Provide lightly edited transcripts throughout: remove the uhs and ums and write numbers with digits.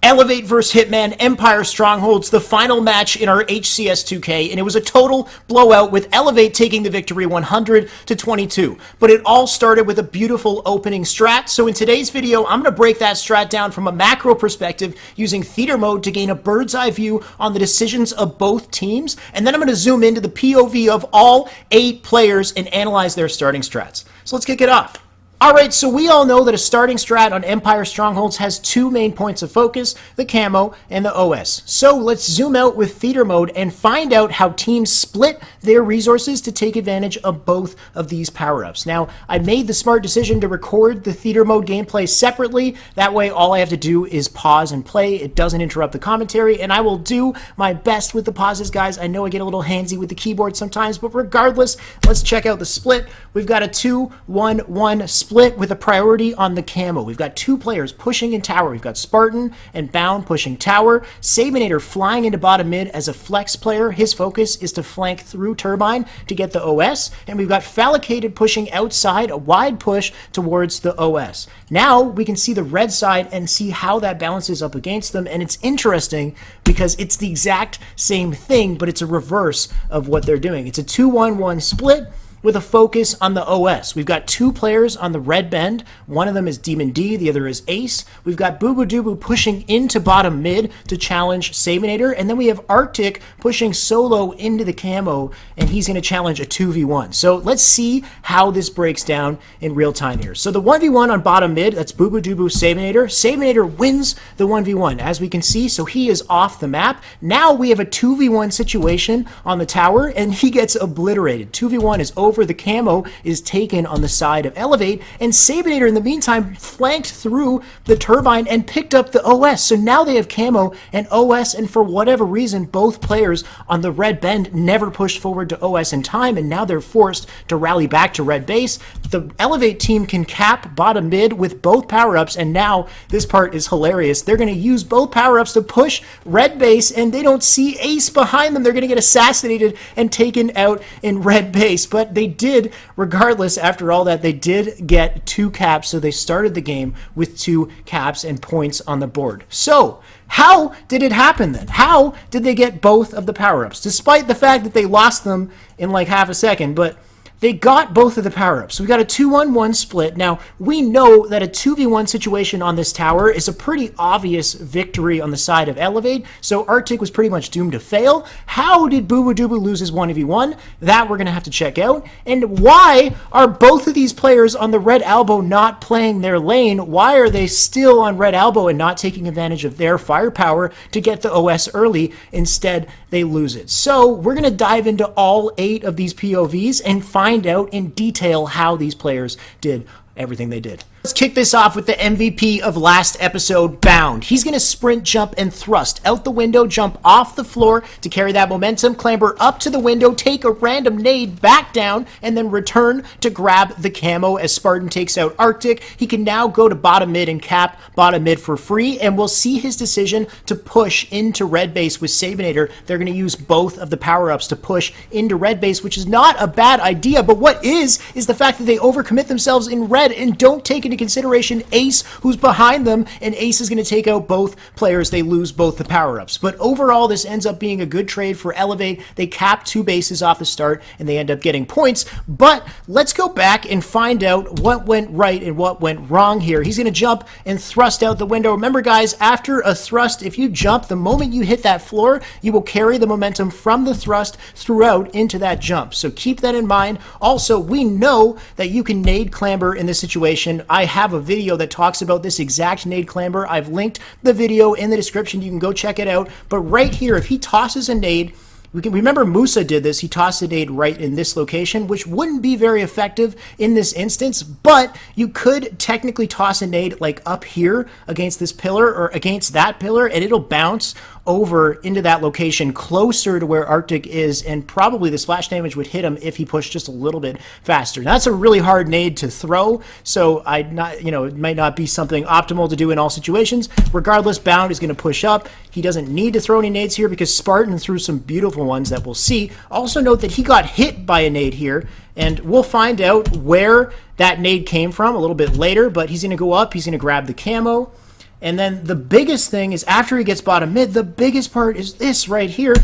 Elevate vs. Hitman, Empire Strongholds, the final match in our HCS 2K, and it was a total blowout with Elevate taking the victory 100-22. But it all started with a beautiful opening strat, so in today's video, I'm going to break that strat down from a macro perspective using theater mode to gain a bird's eye view on the decisions of both teams, and then I'm going to zoom into the POV of all 8 players and analyze their starting strats. So let's kick it off. Alright, so we all know that a starting strat on Empire Strongholds has 2 main points of focus, the camo and the OS. So let's zoom out with theater mode and find out how teams split their resources to take advantage of both of these power-ups. Now, I made the smart decision to record the theater mode gameplay separately. That way, all I have to do is pause and play. It doesn't interrupt the commentary, and I will do my best with the pauses, guys. I know I get a little handsy with the keyboard sometimes, but regardless, let's check out the split. We've got a 2-1-1 split with a priority on the camo. We've got 2 players pushing in tower. We've got Spartan and Bound pushing tower. Sabinator flying into bottom mid as a flex player. His focus is to flank through Turbine to get the OS. And we've got Falcated pushing outside, a wide push towards the OS. Now we can see the red side and see how that balances up against them. And it's interesting because it's the exact same thing, but it's a reverse of what they're doing. It's a 2-1-1 split with a focus on the OS. We've got 2 players on the red bend. One of them is Demon D, the other is Ace. We've got Boo Boo Doo pushing into bottom mid to challenge Sabinator, and then we have Arctic pushing solo into the camo, and he's going to challenge a 2v1. So let's see how this breaks down in real time here. So the 1v1 on bottom mid, that's Boo Boo Doo Sabinator. Sabinator wins the 1v1, as we can see, so he is off the map. Now we have a 2v1 situation on the tower, and he gets obliterated. 2v1 is over. The camo is taken on the side of Elevate, and Sabinator in the meantime flanked through the Turbine and picked up the OS. So now they have camo and OS, and for whatever reason, both players on the red bend never pushed forward to OS in time, and now they're forced to rally back to red base. The Elevate team can cap bottom mid with both power-ups, and now this part is hilarious. They're going to use both power-ups to push red base, and they don't see Ace behind them. They're going to get assassinated and taken out in red base, but they did, regardless, after all that, they did get 2 caps, so they started the game with 2 caps and points on the board. So, how did it happen then? How did they get both of the power-ups? Despite the fact that they lost them in like half a second, but they got both of the power-ups. We got a 2-1-1 split. Now, we know that a 2v1 situation on this tower is a pretty obvious victory on the side of Elevate, so Arctic was pretty much doomed to fail. How did Boo Boo Doo lose his 1v1? That we're going to have to check out. And why are both of these players on the red elbow not playing their lane? Why are they still on red elbow and not taking advantage of their firepower to get the OS early? Instead, they lose it. So, we're going to dive into all 8 of these POVs and find out in detail how these players did everything they did. Let's kick this off with the MVP of last episode, Bound. He's going to sprint, jump, and thrust out the window, jump off the floor to carry that momentum, clamber up to the window, take a random nade back down, and then return to grab the camo as Spartan takes out Arctic. He can now go to bottom mid and cap bottom mid for free, and we'll see his decision to push into red base with Sabinator. They're going to use both of the power-ups to push into red base, which is not a bad idea, but what is the fact that they overcommit themselves in red and don't take into consideration Ace, who's behind them, and Ace is going to take out both players. They lose both the power-ups. But overall, this ends up being a good trade for Elevate. They cap 2 bases off the start, and they end up getting points. But let's go back and find out what went right and what went wrong here. He's going to jump and thrust out the window. Remember, guys, after a thrust, if you jump, the moment you hit that floor, you will carry the momentum from the thrust throughout into that jump. So keep that in mind. Also, we know that you can nade clamber in this situation. I have a video that talks about this exact nade clamber. I've linked the video in the description. You can go check it out. But right here, if he tosses a nade, we can remember Musa did this. He tossed a nade right in this location, which wouldn't be very effective in this instance, but you could technically toss a nade like up here against this pillar or against that pillar, and it'll bounce over into that location closer to where Arctic is, and probably the splash damage would hit him if he pushed just a little bit faster. Now, that's a really hard nade to throw, so it might not be something optimal to do in all situations. Regardless, Bound is going to push up. He doesn't need to throw any nades here because Spartan threw some beautiful ones that we'll see. Also note that he got hit by a nade here, and we'll find out where that nade came from a little bit later, but he's going to go up, he's going to grab the camo, And then the biggest thing is after he gets bottom mid, the biggest part is this right here.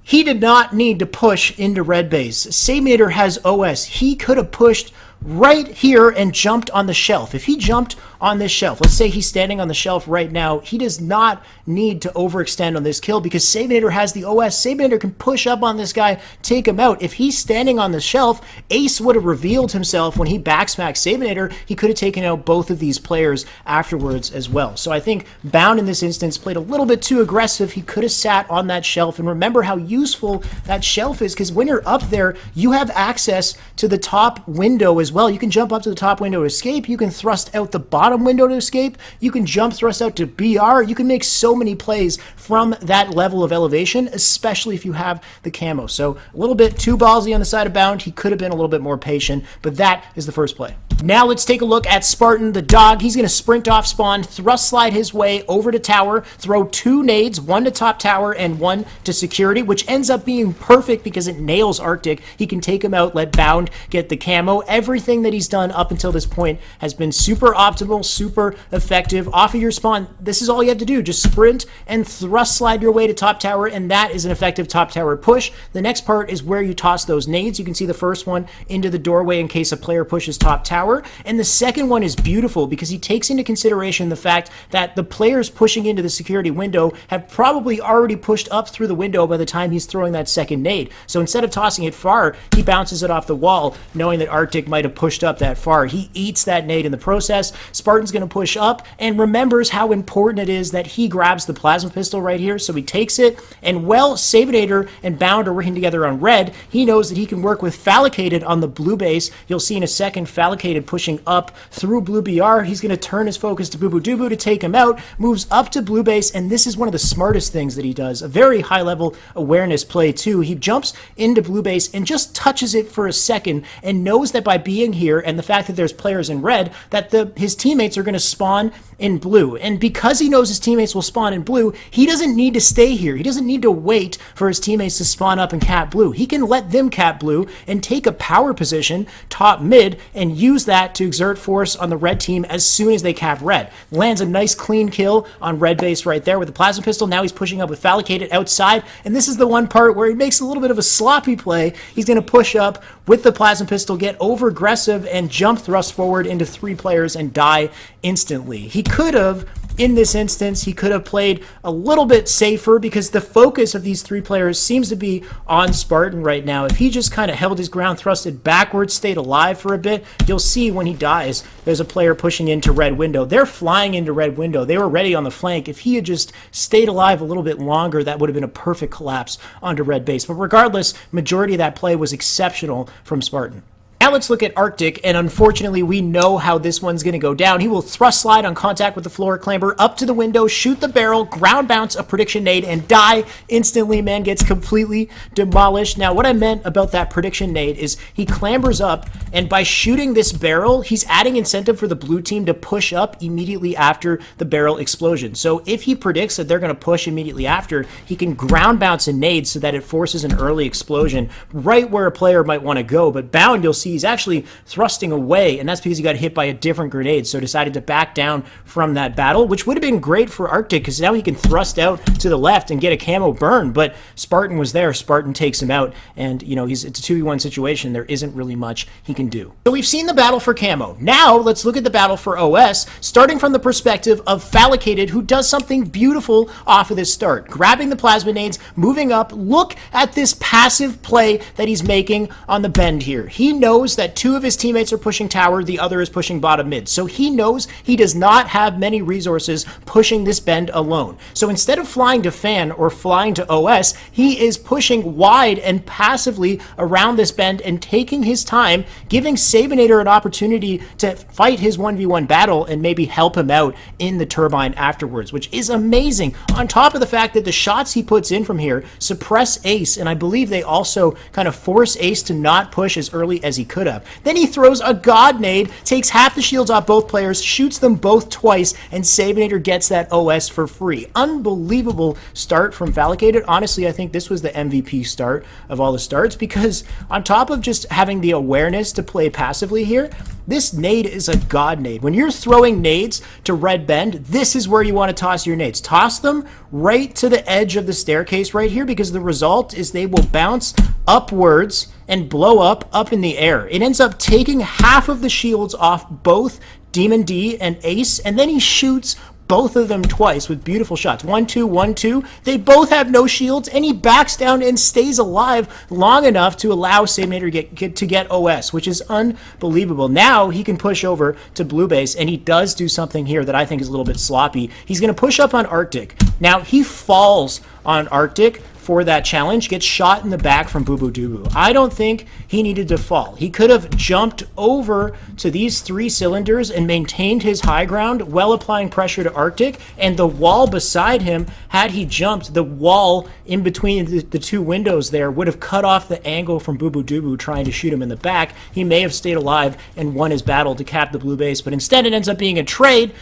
He did not need to push into red base. Sabinator has OS. He could have pushed right here and jumped on the shelf. If he jumped on this shelf, let's say he's standing on the shelf right now, he does not need to overextend on this kill because Sabinator has the OS. Sabinator can push up on this guy, take him out. If he's standing on the shelf, Ace would have revealed himself when he backsmacked Sabinator. He could have taken out both of these players afterwards as well. So I think Bound in this instance played a little bit too aggressive. He could have sat on that shelf, and remember how useful that shelf is, because when you're up there, you have access to the top window as well. You can jump up to the top window to escape. You can thrust out the bottom window to escape. You can jump thrust out to BR. You can make so many plays from that level of elevation, especially if you have the camo. So a little bit too ballsy on the side of Bound. He could have been a little bit more patient, but that is the first play. Now let's take a look at Spartan, the dog. He's going to sprint off spawn, thrust slide his way over to tower, throw 2 nades, 1 to top tower and 1 to security, which ends up being perfect because it nails Arctic. He can take him out, let Bound get the camo. Everything that he's done up until this point has been super optimal, super effective. Off of your spawn, this is all you have to do. Just sprint and thrust slide your way to top tower, and that is an effective top tower push. The next part is where you toss those nades. You can see the first one into the doorway in case a player pushes top tower. And the second one is beautiful because he takes into consideration the fact that the players pushing into the security window have probably already pushed up through the window by the time he's throwing that second nade. So instead of tossing it far, he bounces it off the wall, knowing that Arctic might have pushed up that far. He eats that nade in the process. Spartan's going to push up and remembers how important it is that he grabs the plasma pistol right here. So he takes it, and while Sabinator and Bound are working together on red, he knows that he can work with Falcated on the blue base. You'll see in a second Falcated pushing up through blue BR. He's going to turn his focus to Boo Boo Doo Boo to take him out, moves up to blue base, and this is one of the smartest things that he does. A very high level awareness play too. He jumps into blue base and just touches it for a second and knows that by being here and the fact that there's players in red, that his teammates are going to spawn in blue. And because he knows his teammates will spawn in blue, he doesn't need to stay here. He doesn't need to wait for his teammates to spawn up and cap blue. He can let them cap blue and take a power position top mid and use that to exert force on the red team as soon as they cap red. Lands a nice clean kill on red base right there with the plasma pistol. Now he's pushing up with Falcated outside, and this is the one part where he makes a little bit of a sloppy play. He's going to push up with the plasma pistol, get over aggressive, and jump thrust forward into 3 players and die instantly. He could have, in this instance, he could have played a little bit safer because the focus of these 3 players seems to be on Spartan right now. If he just kind of held his ground, thrusted backwards, stayed alive for a bit, you'll see when he dies, there's a player pushing into red window. They're flying into red window. They were ready on the flank. If he had just stayed alive a little bit longer, that would have been a perfect collapse onto red base. But regardless, majority of that play was exceptional from Spartan. Now let's look at Arctic, and unfortunately we know how this one's going to go down. He will thrust slide on contact with the floor, clamber up to the window, shoot the barrel, ground bounce a prediction nade, and die instantly. Man gets completely demolished. Now what I meant about that prediction nade is he clambers up, and by shooting this barrel, he's adding incentive for the blue team to push up immediately after the barrel explosion. So if he predicts that they're going to push immediately after, he can ground bounce a nade so that it forces an early explosion right where a player might want to go. But Bound, you'll see he's actually thrusting away, and that's because he got hit by a different grenade, so decided to back down from that battle, which would have been great for Arctic because now he can thrust out to the left and get a camo burn, but Spartan was there. Spartan takes him out, and you know, it's a 2v1 situation. There isn't really much he can do. So we've seen the battle for camo. Now let's look at the battle for OS, starting from the perspective of Falcated, who does something beautiful off of this start. Grabbing the plasma nades, moving up. Look at this passive play that he's making on the bend here. He knows that 2 of his teammates are pushing tower, the other is pushing bottom mid. So he knows he does not have many resources pushing this bend alone. So instead of flying to fan or flying to OS, he is pushing wide and passively around this bend and taking his time, giving Sabinator an opportunity to fight his 1v1 battle and maybe help him out in the turbine afterwards, which is amazing. On top of the fact that the shots he puts in from here suppress Ace, and I believe they also kind of force Ace to not push as early as he could have. Then he throws a god nade, takes half the shields off both players, shoots them both twice, and Sabinator gets that OS for free. Unbelievable start from Falcated. Honestly, I think this was the MVP start of all the starts because on top of just having the awareness to play passively here, This nade is a god nade. When you're throwing nades to Red Bend, this is where you want to toss your nades. Toss them right to the edge of the staircase right here, because the result is they will bounce upwards and blow up in the air. It ends up taking half of the shields off both Demon D and Ace, and then he shoots both of them twice with beautiful shots. 1-2, 1-2. They both have no shields, and he backs down and stays alive long enough to allow Sabinator to get OS, which is unbelievable. Now he can push over to blue base, and he does do something here that I think is a little bit sloppy. He's going to push up on Arctic. Now he falls on Arctic for that challenge, gets shot in the back from Boo Boo Doo Boo. I don't think he needed to fall. He could have jumped over to these 3 cylinders and maintained his high ground while applying pressure to Arctic, and the wall beside him, had he jumped, the wall in between the 2 windows there would have cut off the angle from Boo Boo Doo Boo trying to shoot him in the back. He may have stayed alive and won his battle to cap the blue base, but instead it ends up being a trade.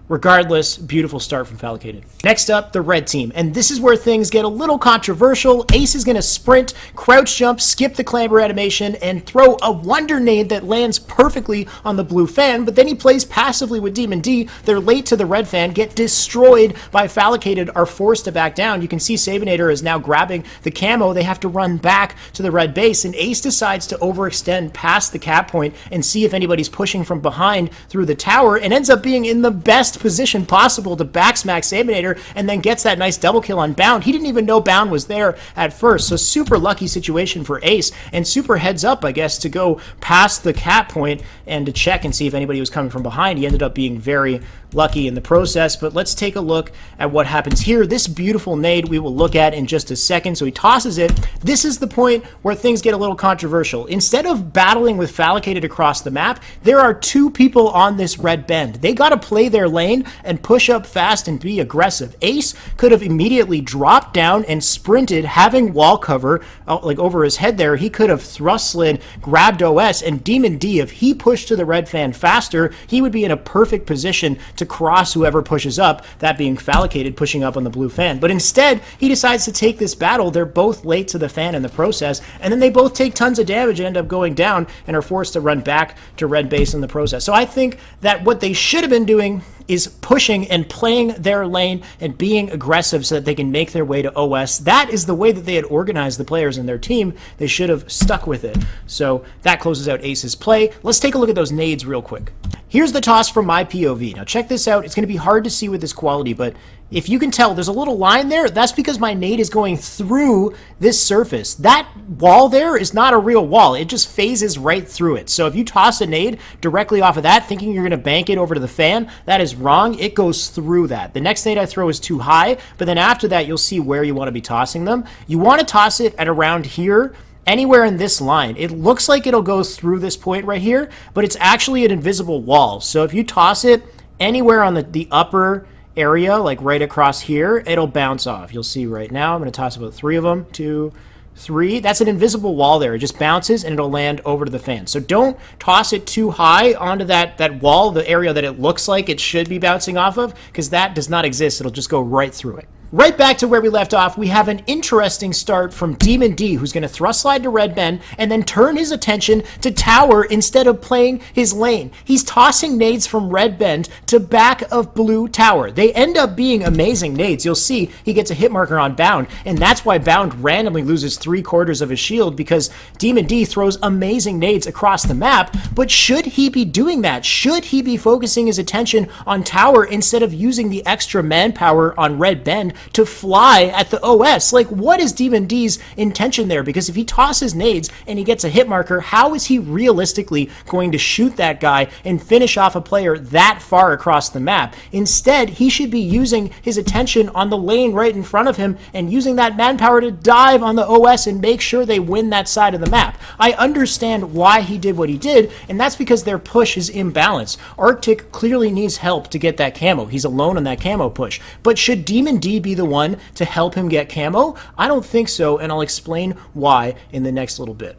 Regardless, beautiful start from Falcated. Next up, the red team. And this is where things get a little controversial. Ace is going to sprint, crouch jump, skip the clamber animation, and throw a wonder nade that lands perfectly on the blue fan, but then he plays passively with Demon D. They're late to the red fan, get destroyed by Falcated, are forced to back down. You can see Sabinator is now grabbing the camo. They have to run back to the red base, and Ace decides to overextend past the cap point and see if anybody's pushing from behind through the tower, and ends up being in the best position possible to backsmack Sabinator, and then gets that nice double kill on Bound. He didn't even know Bound was there at first, so super lucky situation for Ace, and super heads up, I guess, to go past the cap point and to check and see if anybody was coming from behind. He ended up being very lucky in the process, but let's take a look at what happens here. This beautiful nade we will look at in just a second. So he tosses it. This is the point where things get a little controversial. Instead of battling with Falcated across the map, there are 2 people on this red bend. They got to play their lane and push up fast and be aggressive. Ace could have immediately dropped down and sprinted, having wall cover like over his head there. He could have thrust slid, grabbed OS, and Demon D, if he pushed to the red fan faster, he would be in a perfect position to cross whoever pushes up, that being Falcated pushing up on the blue fan. But instead, he decides to take this battle. They're both late to the fan in the process, and then they both take tons of damage and end up going down and are forced to run back to red base in the process. So I think that what they should have been doing is pushing and playing their lane and being aggressive so that they can make their way to OS. That is the way that they had organized the players in their team. They should have stuck with it. So that closes out Ace's play. Let's take a look at those nades real quick. Here's the toss from my POV. Now check this out. It's going to be hard to see with this quality, but if you can tell, there's a little line there. That's because my nade is going through this surface. That wall there is not a real wall. It just phases right through it. So if you toss a nade directly off of that, thinking you're going to bank it over to the fan, that is wrong. It goes through that. The next nade I throw is too high, but then after that, you'll see where you want to be tossing them. You want to toss it at around here, anywhere in this line. It looks like it'll go through this point right here, but it's actually an invisible wall. So if you toss it anywhere on the upper area, like right across here, it'll bounce off. You'll see right now, I'm going to toss about 3 of them, 2, 3. That's an invisible wall there. It just bounces and it'll land over to the fan. So don't toss it too high onto that wall, the area that it looks like it should be bouncing off of, because that does not exist. It'll just go right through it. Right back to where we left off, we have an interesting start from Demon D, who's going to thrust slide to red bend and then turn his attention to tower instead of playing his lane. He's tossing nades from red bend to back of blue tower. They end up being amazing nades. You'll see he gets a hit marker on Bound, and that's why Bound randomly loses 3/4 of his shield, because Demon D throws amazing nades across the map. But should he be doing that? Should he be focusing his attention on tower instead of using the extra manpower on red bend to fly at the OS? Like, what is Demon D's intention there? Because if he tosses nades and he gets a hit marker, how is he realistically going to shoot that guy and finish off a player that far across the map? Instead, he should be using his attention on the lane right in front of him and using that manpower to dive on the OS and make sure they win that side of the map. I understand why he did what he did, and that's because their push is imbalanced. Arctic clearly needs help to get that camo. He's alone on that camo push. But should Demon D be the one to help him get camo? I don't think so, and I'll explain why in the next little bit.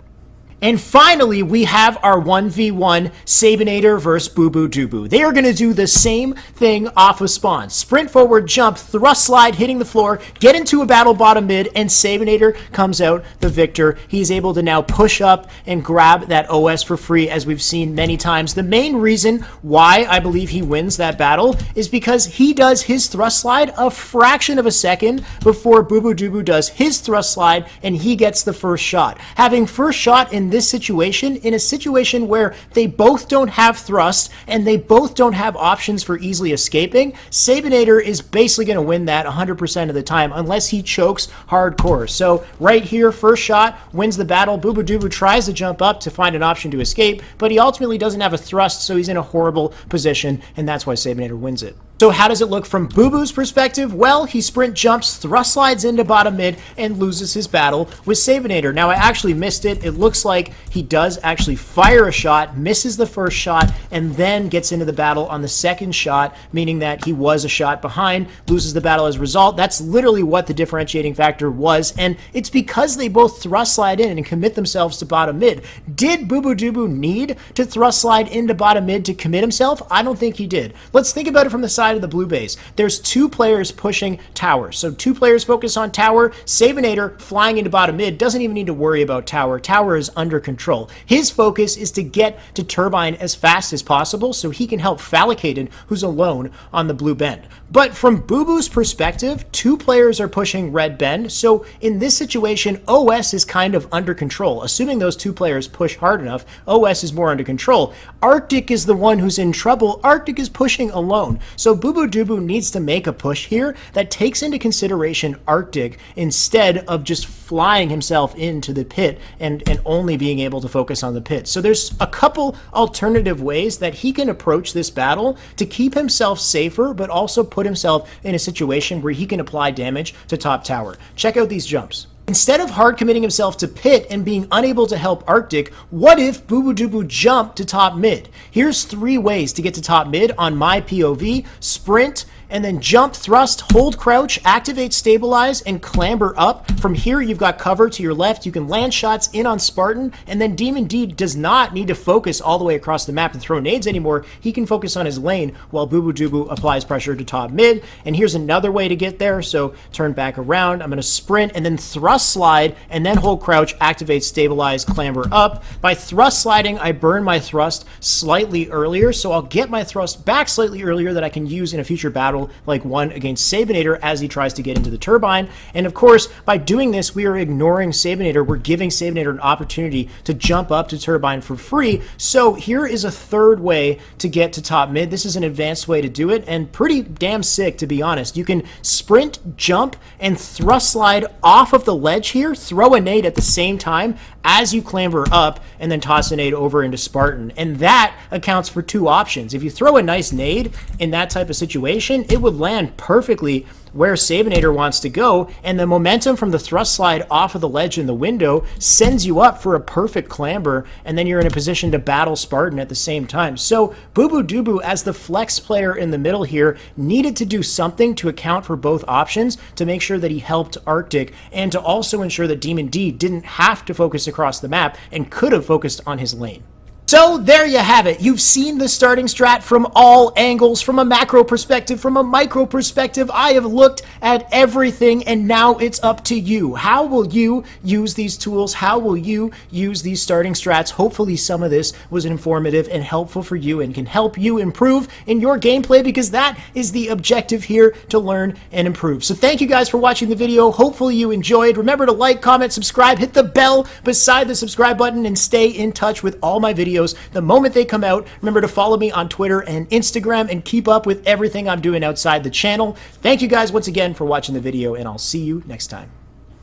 And finally, we have our 1v1 Sabinator versus Boo Boo Doo. They are going to do the same thing off of spawn. Sprint forward, jump, thrust slide, hitting the floor, get into a battle bottom mid, and Sabinator comes out the victor. He's able to now push up and grab that OS for free, as we've seen many times. The main reason why I believe he wins that battle is because he does his thrust slide a fraction of a second before Boo Boo Doo does his thrust slide, and he gets the first shot. Having first shot in this situation, in a situation where they both don't have thrust and they both don't have options for easily escaping, Sabinator is basically going to win that 100% of the time unless he chokes hardcore. So right here, first shot wins the battle. Boo Boo Doo tries to jump up to find an option to escape, but he ultimately doesn't have a thrust, so he's in a horrible position, and that's why Sabinator wins it. So how does it look from Boo Boo's perspective? Well, he sprint jumps, thrust slides into bottom mid, and loses his battle with Sabinator. Now, I actually missed it. It looks like he does actually fire a shot, misses the first shot, and then gets into the battle on the second shot, meaning that he was a shot behind, loses the battle as a result. That's literally what the differentiating factor was, and it's because they both thrust slide in and commit themselves to bottom mid. Did Boo Boo Doo need to thrust slide into bottom mid to commit himself? I don't think he did. Let's think about it from the side of the blue base. There's two players pushing tower. So two players focus on tower. Sabinator flying into bottom mid doesn't even need to worry about tower. Tower is under control. His focus is to get to turbine as fast as possible so he can help Falcated, who's alone on the blue bend. But from Boo Boo's perspective, two players are pushing red bend. So in this situation, OS is kind of under control. Assuming those two players push hard enough, OS is more under control. Arctic is the one who's in trouble. Arctic is pushing alone. So Boo Boo Doo needs to make a push here that takes into consideration Arctic instead of just flying himself into the pit and only being able to focus on the pit. So there's a couple alternative ways that he can approach this battle to keep himself safer, but also put himself in a situation where he can apply damage to top tower. Check out these jumps. Instead of hard committing himself to pit and being unable to help Arctic, what if Boo Boo Doo jumped to top mid? Here's 3 ways to get to top mid on my POV: sprint, and then jump, thrust, hold crouch, activate stabilize, and clamber up. From here, you've got cover to your left. You can land shots in on Spartan, and then Demon D does not need to focus all the way across the map and throw nades anymore. He can focus on his lane while Boo Boo Doo applies pressure to top mid. And here's another way to get there. So turn back around. I'm going to sprint and then thrust slide, and then hold crouch, activate stabilize, clamber up. By thrust sliding, I burn my thrust slightly earlier, so I'll get my thrust back slightly earlier that I can use in a future battle like one against Sabinator as he tries to get into the turbine. And of course, by doing this, we are ignoring Sabinator. We're giving Sabinator an opportunity to jump up to turbine for free. So here is a third way to get to top mid. This is an advanced way to do it, and pretty damn sick, to be honest. You can sprint, jump, and thrust slide off of the ledge here, throw a nade at the same time as you clamber up, and then toss a nade over into Spartan. And that accounts for 2 options. If you throw a nice nade in that type of situation, it would land perfectly where Sabinator wants to go, and the momentum from the thrust slide off of the ledge in the window sends you up for a perfect clamber, and then you're in a position to battle Spartan at the same time. So Boo Boo Doo, as the flex player in the middle here, needed to do something to account for both options to make sure that he helped Arctic, and to also ensure that Demon D didn't have to focus across the map and could have focused on his lane. So there you have it. You've seen the starting strat from all angles, from a macro perspective, from a micro perspective. I have looked at everything, and now it's up to you. How will you use these tools? How will you use these starting strats? Hopefully some of this was informative and helpful for you and can help you improve in your gameplay, because that is the objective here, to learn and improve. So thank you guys for watching the video. Hopefully you enjoyed. Remember to like, comment, subscribe, hit the bell beside the subscribe button, and stay in touch with all my videos the moment they come out. Remember to follow me on Twitter and Instagram and keep up with everything I'm doing outside the channel. Thank you guys once again for watching the video, and I'll see you next time.